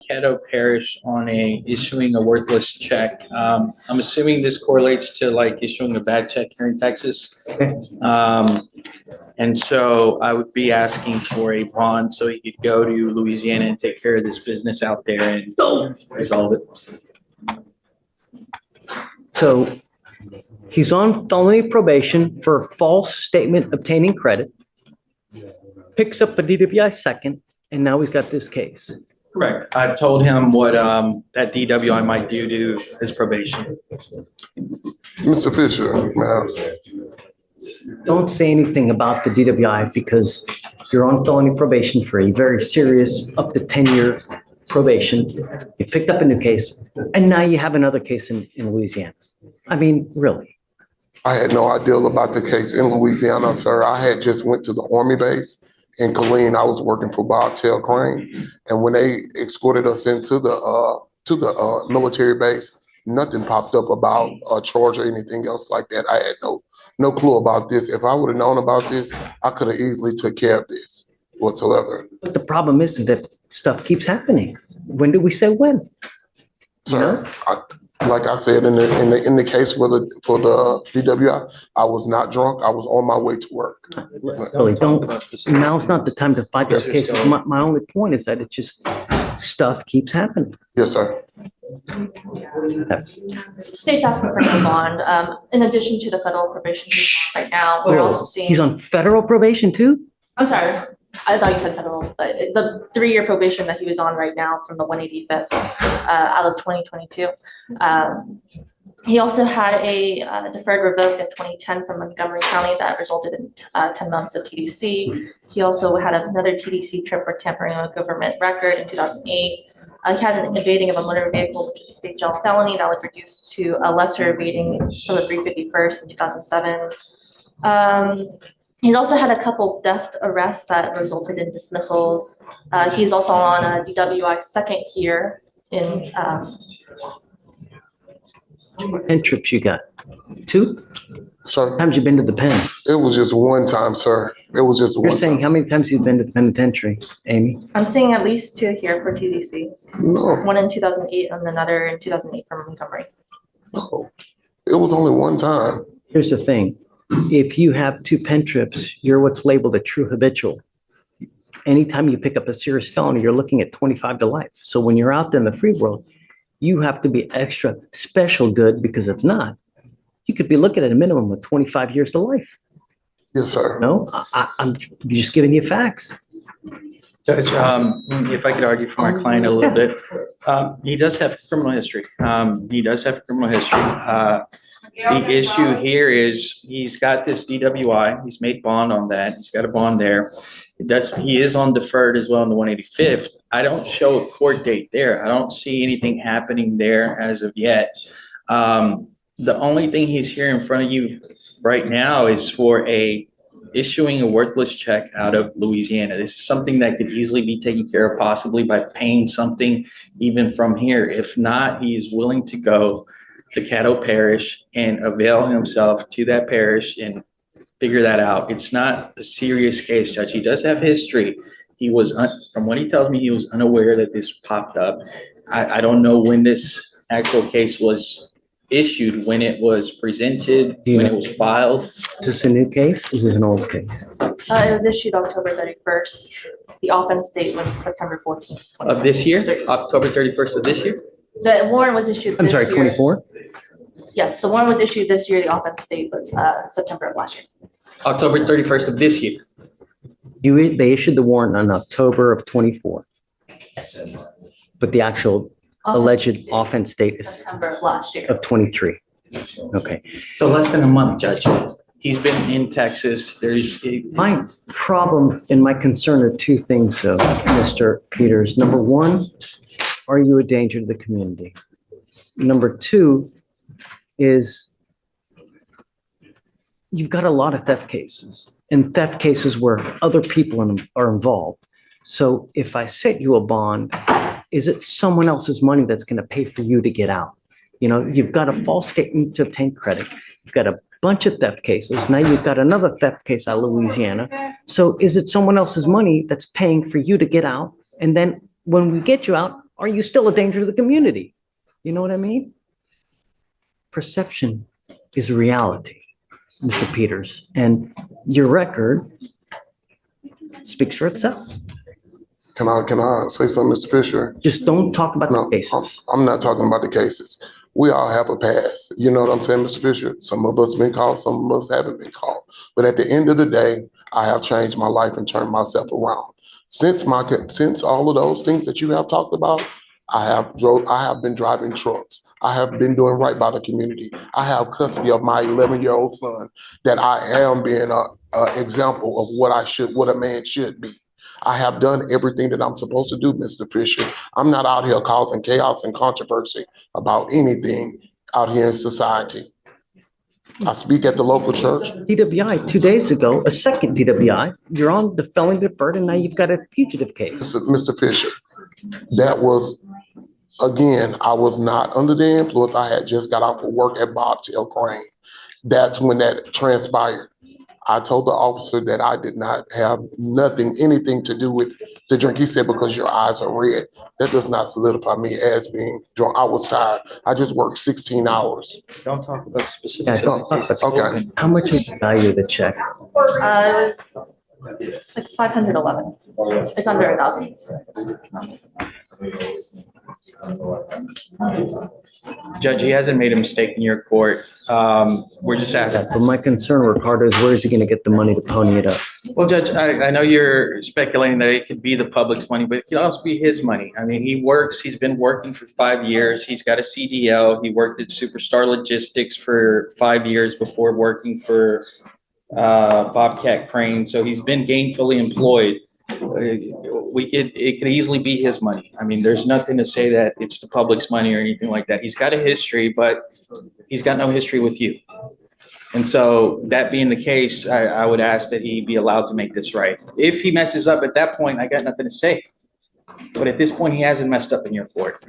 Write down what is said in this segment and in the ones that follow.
Caddo Parish on issuing a worthless check. I'm assuming this correlates to like issuing a bad check here in Texas. And so I would be asking for a bond so he could go to Louisiana and take care of this business out there and resolve it. So he's on felony probation for false statement obtaining credit, picks up a DWI second, and now he's got this case. Correct. I've told him what that DWI might do to his probation. Mr. Fisher, ma'am. Don't say anything about the DWI because you're on felony probation for a very serious up to 10-year probation. You picked up a new case, and now you have another case in Louisiana. I mean, really. I had no idea about the case in Louisiana, sir. I had just went to the Army base in Killeen. I was working for Bobtail Crane, and when they escorted us into the military base, nothing popped up about a charge or anything else like that. I had no clue about this. If I would have known about this, I could have easily took care of this whatsoever. But the problem is that stuff keeps happening. When do we say when? Sir, like I said in the case for the DWI, I was not drunk. I was on my way to work. Really, now's not the time to fight those cases. My only point is that it just stuff keeps happening. Yes, sir. State's asking for a bond. In addition to the federal probation right now, we're also seeing. He's on federal probation too? I'm sorry. I thought you said federal, but the 3-year probation that he was on right now from the 185th out of 2022. He also had a deferred revoked in 2010 from Montgomery County that resulted in 10 months of TDC. He also had another TDC trip for tampering with government record in 2008. He had an evading of a motor vehicle, which is a state jail felony that was reduced to a lesser evading for the 351st in 2007. He's also had a couple theft arrests that resulted in dismissals. He's also on a DWI second here in. How many trips you got? 2? Sir. How times you been to the pen? It was just one time, sir. It was just one time. You're saying how many times you've been to the penitentiary, Amy? I'm seeing at least 2 here for TDC. No. One in 2008 and another in 2008 from Montgomery. No. It was only one time. Here's the thing. If you have 2 pen trips, you're what's labeled a true habitual. Anytime you pick up a serious felony, you're looking at 25 to life. So when you're out there in the free world, you have to be extra special good, because if not, you could be looking at a minimum of 25 years to life. Yes, sir. No, I'm just giving you facts. Judge, if I could argue for my client a little bit, he does have criminal history. The issue here is he's got this DWI. He's made bond on that. He's got a bond there. He is on deferred as well in the 185th. I don't show a court date there. I don't see anything happening there as of yet. The only thing he's here in front of you right now is for issuing a worthless check out of Louisiana. This is something that could easily be taken care of possibly by paying something even from here. If not, he is willing to go to Caddo Parish and avail himself to that parish and figure that out. It's not a serious case, Judge. He does have history. He was, from what he tells me, he was unaware that this popped up. I don't know when this actual case was issued, when it was presented, when it was filed. Is this a new case? Is this an old case? It was issued October 31st. The offense date was September 14th. Of this year? October 31st of this year? The warrant was issued this year. 24? Yes, the warrant was issued this year. The offense date was September of last year. October 31st of this year. They issued the warrant on October of 24. Yes. But the actual alleged offense date is September of last year. of 23. Yes. Okay. So less than a month, Judge. He's been in Texas. My problem and my concern are 2 things, though, Mr. Peters. Number 1, are you a danger to the community? Number 2 is you've got a lot of theft cases, and theft cases where other people are involved. So if I set you a bond, is it someone else's money that's going to pay for you to get out? You know, you've got a false statement to obtain credit. You've got a bunch of theft cases. Now you've got another theft case out of Louisiana. So is it someone else's money that's paying for you to get out? And then when we get you out, Are you still a danger to the community? You know what I mean? Perception is reality, Mr. Peters, and your record speaks for itself. Can I say something, Mr. Fisher? Just don't talk about the No, cases. I'm not talking about the cases. We all have a past. You know what I'm saying, Mr. Fisher? Some of us been called, some of us haven't been called. But at the end of the day, I have changed my life and turned myself around. Since all of those things that you have talked about, I have been driving trucks. I have been doing right by the community. I have custody of my 11-year-old son that I am being a example of what a man should be. I have done everything that I'm supposed to do, Mr. Fisher. I'm not out here causing chaos and controversy about anything out here in society. I speak at the local church. DWI 2 days ago, a second DWI, you're on the felony deferred and now you've got a fugitive case. Mr. Fisher, that was, again, I was not under the influence. I had just got out for work at Bobtail Crane. That's when that transpired. I told the officer that I did not have anything to do with the drink. He said, because your eyes are red. That does not solidify me as being drunk. I was tired. I just worked 16 hours. Don't talk about specifics. Yeah, of the cases. Okay. How much is the value of the check? It was like 511. It's under 1,000. Judge, he hasn't made a mistake in your court. We're just asking. But my concern, Ricardo, is where is he going to get the money to pony it up? Well, Judge, I know you're speculating that it could be the public's money, but it could also be his money. I mean, he's been working for 5 years. He's got a CDL. He worked at Superstar Logistics for 5 years before working for Bobcat Crane. So he's been gainfully employed. It could easily be his money. I mean, there's nothing to say that it's the public's money or anything like that. He's got a history, but he's got no history with you. And so that being the case, I would ask that he be allowed to make this right. If he messes up at that point, I got nothing to say. But at this point, he hasn't messed up in your court.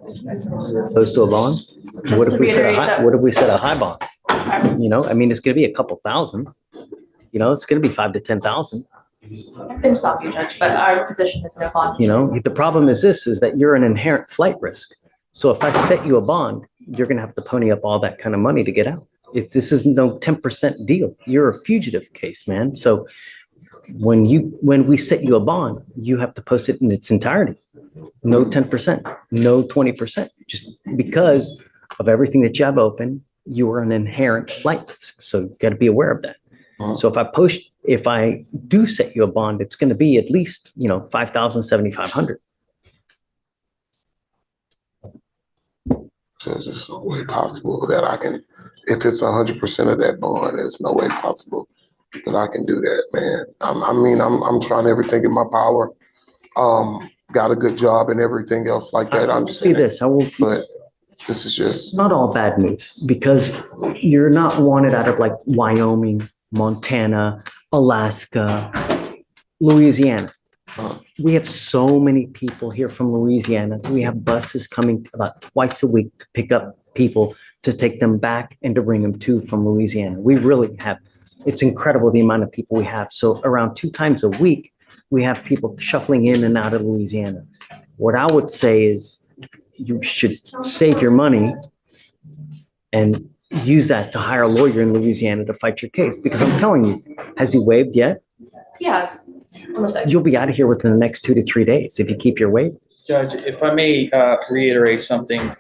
Opposed to a bond? What if we set a high bond? You know, I mean, it's going to be a couple thousand. You know, it's going to be 5,000 to 10,000. I can stop you, Judge, but our position is no bond. You know, the problem is that you're an inherent flight risk. So if I set you a bond, you're going to have to pony up all that kind of money to get out. This is no 10% deal. You're a fugitive case, man. So when we set you a bond, you have to post it in its entirety. No 10%, no 20%. Just because of everything that you have open, you are an inherent flight risk. So you got to be aware of that. So if I do set you a bond, it's going to be at least, you know, 5,000, 7,500. There's no way possible that I can, if it's 100% of that bond, there's no way possible that I can do that, man. I'm trying everything in my power. Got a good job and everything else like that. I will say this, but this is just not all bad news, because you're not wanted out of like Wyoming, Montana, Alaska, Louisiana. We have so many people here from Louisiana. We have buses coming about twice a week to pick up people to take them back and to bring them from Louisiana. We really have, it's incredible the amount of people we have. So around 2 times a week, we have people shuffling in and out of Louisiana. What I would say is you should save your money and use that to hire a lawyer in Louisiana to fight your case. Because I'm telling you, has he waived yet? Yes. You'll be out of here within the next 2 to 3 days if you keep your waive. Judge, if I may reiterate something,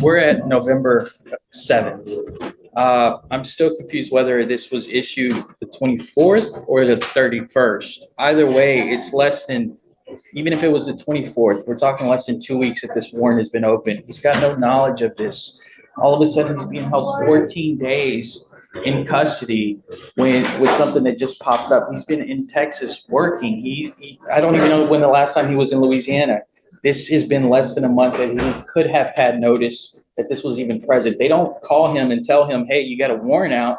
we're at November 7th. I'm still confused whether this was issued the 24th or the 31st. Either way, it's less than, even if it was the 24th, we're talking less than 2 weeks that this warrant has been open. He's got no knowledge of this. All of a sudden, he's being held 14 days in custody with something that just popped up. He's been in Texas working. I don't even know when the last time he was in Louisiana. This has been less than a month that he could have had notice that this was even present. They don't call him and tell him, hey, you got a warrant out.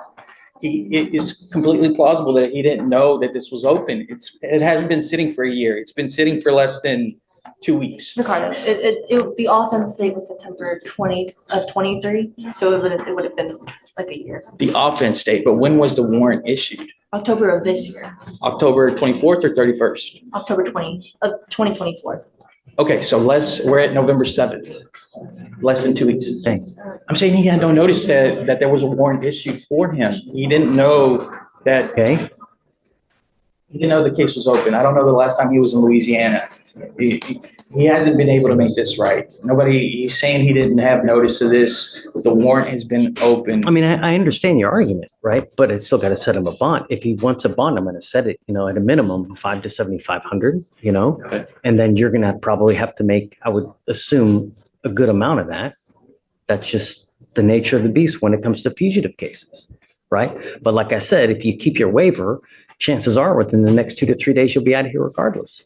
It's completely plausible that he didn't know that this was open. It hasn't been sitting for a year. It's been sitting for less than 2 weeks. Ricardo, the offense date was September 20 of 23, so it would have been like a year. The offense date, but when was the warrant issued? October of this year. October 24th or 31st? October 20 of 2024. Okay, so we're at November 7th, less than 2 weeks. Thanks. I'm saying he had no notice that there was a warrant issued for him. He didn't know that, Okay, he didn't know the case was open. I don't know the last time he was in Louisiana. He hasn't been able to make this right. He's saying he didn't have notice of this. The warrant has been open. I mean, I understand your argument, right? But it's still got to set him a bond. If he wants a bond, I'm going to set it, at a minimum of 5 to 7,500, Okay. and then you're going to probably have to make, I would assume, a good amount of that. That's just the nature of the beast when it comes to fugitive cases, right? But like I said, if you keep your waiver, chances are within the next 2 to 3 days, you'll be out of here regardless.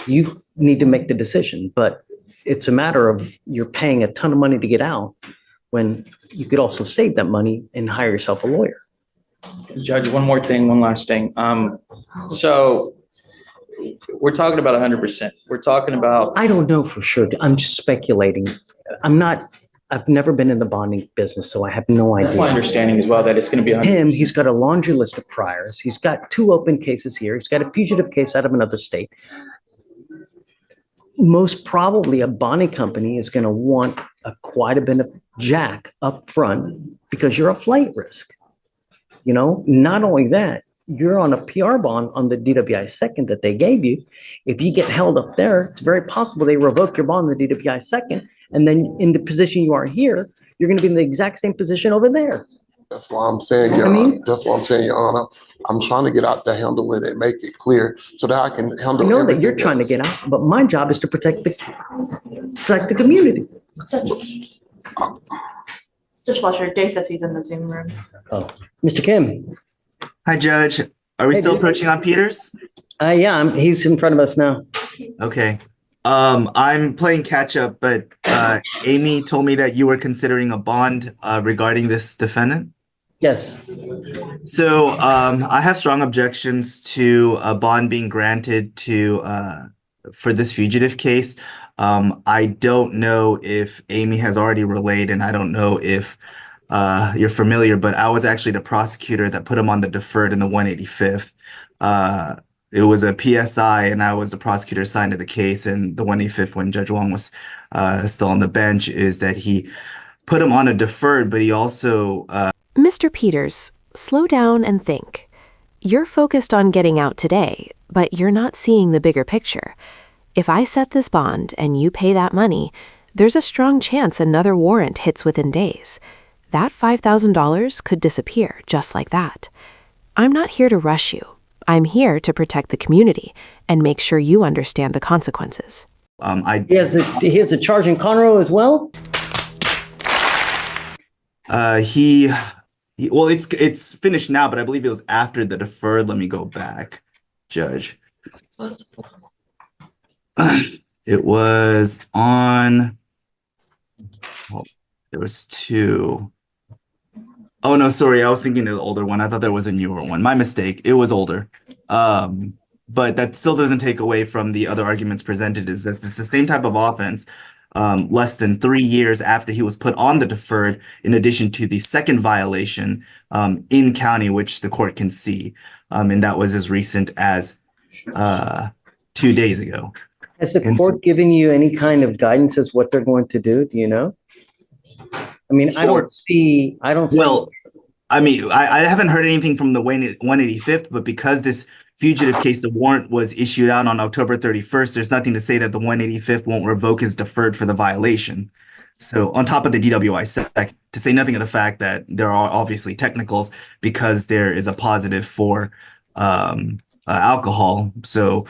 You need to make the decision, but it's a matter of you're paying a ton of money to get out when you could also save that money and hire yourself a lawyer. Judge, one last thing. So we're talking about 100%. We're talking about, I don't know for sure. I'm just speculating. I've never been in the bonding business, so I have no that's my idea. understanding as well, that it's going to be 100%. He's got a laundry list of priors. He's got 2 open cases here. He's got a fugitive case out of another state. Most probably a bonding company is going to want quite a bit of jack up front because you're a flight risk. Not only that, you're on a PR bond on the DWI second that they gave you. If you get held up there, it's very possible they revoke your bond on the DWI second. And then in the position you are here, you're going to be in the exact same position over there. That's why I'm saying, Your Honor. That's why I'm saying, Your Honor. I'm trying to get out there, handle it, and make it clear so that I can handle. I know that you're everything trying to else. get out, but my job is to protect the community. Judge Fletcher, Dave says he's in the Zoom room. Oh, Mr. Kim. Hi, Judge. Are we Hey, still dude. approaching on Peters? Yeah, he's in front of us now. Okay. I'm playing catch up, but Amy told me that you were considering a bond regarding this defendant. Yes. So I have strong objections to a bond being granted for this fugitive case. I don't know if Amy has already relayed, and I don't know if you're familiar, but I was actually the prosecutor that put him on the deferred in the 185th. It was a PSI, and I was the prosecutor assigned to the case. And the 185th, when Judge Wong was still on the bench, is that he put him on a deferred, but he also Mr. Peters, slow down and think. You're focused on getting out today, but you're not seeing the bigger picture. If I set this bond and you pay that money, there's a strong chance another warrant hits within days. That $5,000 could disappear just like that. I'm not here to rush you. I'm here to protect the community and make sure you understand the consequences. He has a charge in Conroe as well? Well, it's finished now, but I believe it was after the deferred. Let me go back, Judge. It was on, well, there was 2. Oh, no, sorry. I was thinking of the older one. I thought there was a newer one. My mistake. It was older. But that still doesn't take away from the other arguments presented, is that it's the same type of offense, less than 3 years after he was put on the deferred, in addition to the second violation in county, which the court can see. And that was as recent as 2 days ago. Has the court given you any kind of guidance as what they're going to do? Do you know? I mean, I don't see. Well, I mean, I haven't heard anything from the 185th, but because this fugitive case, the warrant was issued out on October 31st, there's nothing to say that the 185th won't revoke his deferred for the violation. So on top of the DWI sec, to say nothing of the fact that there are obviously technicals because there is a positive for alcohol. So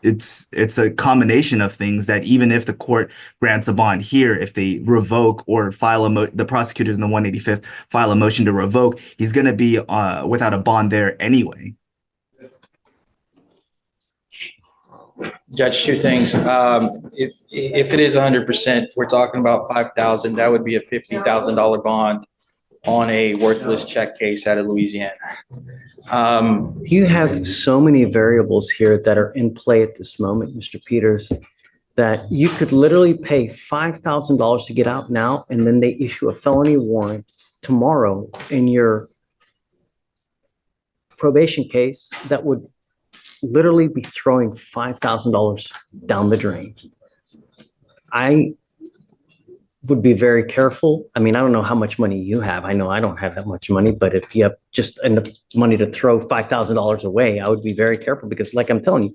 it's a combination of things that even if the court grants a bond here, if they revoke or file the prosecutors in the 185th file a motion to revoke, he's going to be without a bond there anyway. Judge, 2 things. If it is 100%, we're talking about 5,000. That would be a $50,000 bond on a worthless check case out of Louisiana. You have so many variables here that are in play at this moment, Mr. Peters, that you could literally pay $5,000 to get out now, and then they issue a felony warrant tomorrow in your probation case that would literally be throwing $5,000 down the drain. I would be very careful. I mean, I don't know how much money you have. I know I don't have that much money, but if you have just enough money to throw $5,000 away, I would be very careful because like I'm telling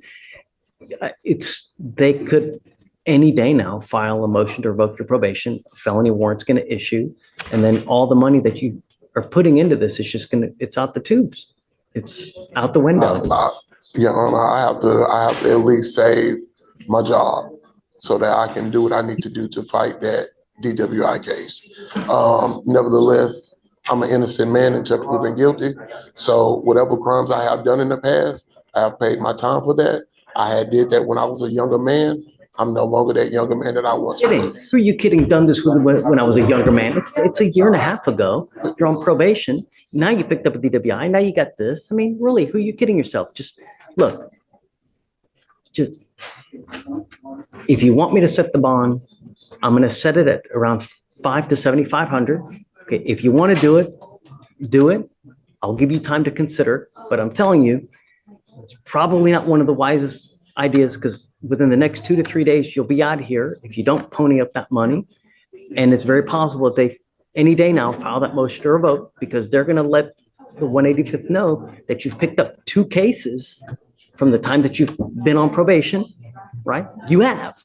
you, they could any day now file a motion to revoke your probation, a felony warrant's going to issue, and then all the money that you are putting into this is just it's out the tubes. It's out the window. Your Honor, I have to at least save my job so that I can do what I need to do to fight that DWI case. Nevertheless, I'm an innocent man until proven guilty. So whatever crimes I have done in the past, I have paid my time for that. I had did that when I was a younger man. I'm no longer that younger man that I once was. Who are you kidding? Done this when I was a younger man. It's a year and a half ago. You're on probation. Now you picked up a DWI. Now you got this. I mean, really, who are you kidding yourself? Just look. Just if you want me to set the bond, I'm going to set it at around $500 to $7,500. Okay, if you want to do it, do it. I'll give you time to consider. But I'm telling you, it's probably not one of the wisest ideas because within the next 2 to 3 days, you'll be out of here if you don't pony up that money. And it's very possible that they any day now file that motion to revoke because they're going to let the 185th know that you've picked up 2 cases from the time that you've been on probation, right? You have.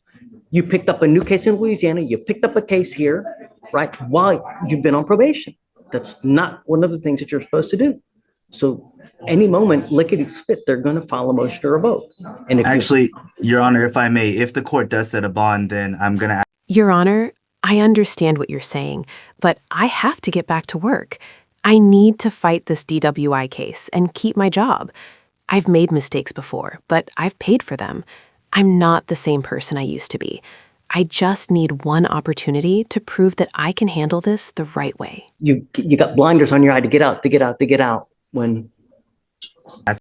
You picked up a new case in Louisiana. You picked up a case here, right? While you've been on probation. That's not one of the things that you're supposed to do. So any moment, lickety spit, they're going to file a motion to revoke. And if Actually, Your Honor, if I may, if the court does set a bond, then I'm going to. Your Honor, I understand what you're saying, but I have to get back to work. I need to fight this DWI case and keep my job. I've made mistakes before, but I've paid for them. I'm not the same person I used to be. I just need one opportunity to prove that I can handle this the right way. you got blinders on your eye to get out when